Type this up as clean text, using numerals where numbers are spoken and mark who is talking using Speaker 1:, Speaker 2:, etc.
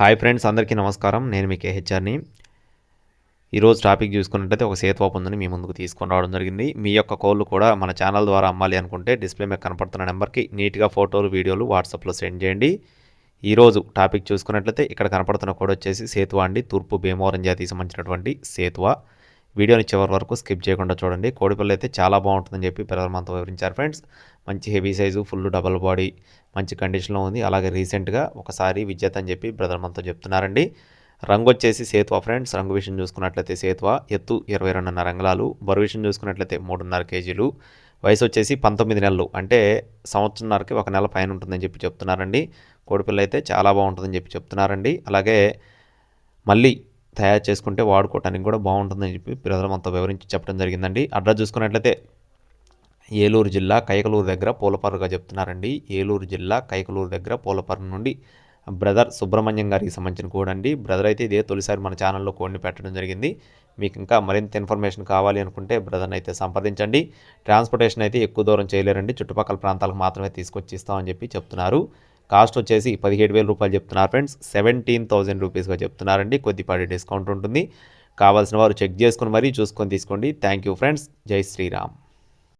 Speaker 1: Hi friends, అందరికీ నమస్కారం. నేను మీ కేహెచ్ఆర్ని. ఈరోజు టాపిక్ చూసుకున్నట్లయితే ఒక సేతువా పుంజుని మీ ముందుకు తీసుకొని రావడం జరిగింది. మీ యొక్క కోళ్ళు కూడా మన ఛానల్ ద్వారా అమ్మాలి అనుకుంటే డిస్ప్లే మీద కనపడుతున్న నెంబర్కి నీట్గా ఫోటోలు, వీడియోలు వాట్సాప్లో సెండ్ చేయండి. ఈరోజు టాపిక్ చూసుకున్నట్లయితే ఇక్కడ కనపడుతున్న కోడ్ వచ్చేసి సేతువా అండి. తూర్పు భీమవరం జాతికి సంబంధించినటువంటి సేతువా. వీడియోని చివరి వరకు స్కిప్ చేయకుండా చూడండి. కోడిపిల్ల అయితే చాలా బాగుంటుందని చెప్పి పిల్లలు మనతో వివరించారు ఫ్రెండ్స్. మంచి heavy size, full double body, మంచి కండిషన్లో ఉంది. అలాగే రీసెంట్గా ఒకసారి విద్యత్ అని చెప్పి బ్రదర్ మనతో చెప్తున్నారండి. రంగు వచ్చేసి సేతువా ఫ్రెండ్స్. రంగు విషయం చూసుకున్నట్లయితే సేతువా ఎత్తు 22.5 అంగుళాలు, బరువు విషయం చూసుకున్నట్లయితే 3.5 కేజీలు, వయసు వచ్చేసి 19 నెలలు, అంటే సంవత్సరంన్నరకి ఒక నెల పైన ఉంటుందని చెప్పి చెప్తున్నారండి. కోడిపిల్ల అయితే చాలా బాగుంటుందని చెప్పి చెప్తున్నారండి. అలాగే మళ్ళీ తయారు చేసుకుంటే వాడుకోవటానికి కూడా బాగుంటుందని చెప్పి బ్రదర్ మనతో వివరించి చెప్పడం జరిగిందండి. అడ్రస్ చూసుకున్నట్లయితే ఏలూరు జిల్లా కైకలూరు దగ్గర పూలపర్రుగా చెప్తున్నారండి. ఏలూరు జిల్లా కైకలూరు దగ్గర పూలపర్రు నుండి బ్రదర్ సుబ్రహ్మణ్యం గారికి సంబంధించిన కోడ్ అండి. బ్రదర్ అయితే ఇదే తొలిసారి మన ఛానల్లో కోడ్ని పెట్టడం జరిగింది. మీకు ఇంకా మరింత ఇన్ఫర్మేషన్ కావాలి అనుకుంటే బ్రదర్ని అయితే సంప్రదించండి. ట్రాన్స్పోర్టేషన్ అయితే ఎక్కువ దూరం చేయలేరండి, చుట్టుపక్కల ప్రాంతాలకు మాత్రమే తీసుకొచ్చి ఇస్తామని చెప్పి చెప్తున్నారు. కాస్ట్ వచ్చేసి 17,000 రూపాయలు చెప్తున్నారు ఫ్రెండ్స్. 17,000 రూపీస్గా చెప్తున్నారండి. కొద్దిపాటి డిస్కౌంట్ ఉంటుంది. కావాల్సిన వారు చెక్ చేసుకుని మరీ చూసుకొని తీసుకోండి. Thank you friends. జై శ్రీరామ్.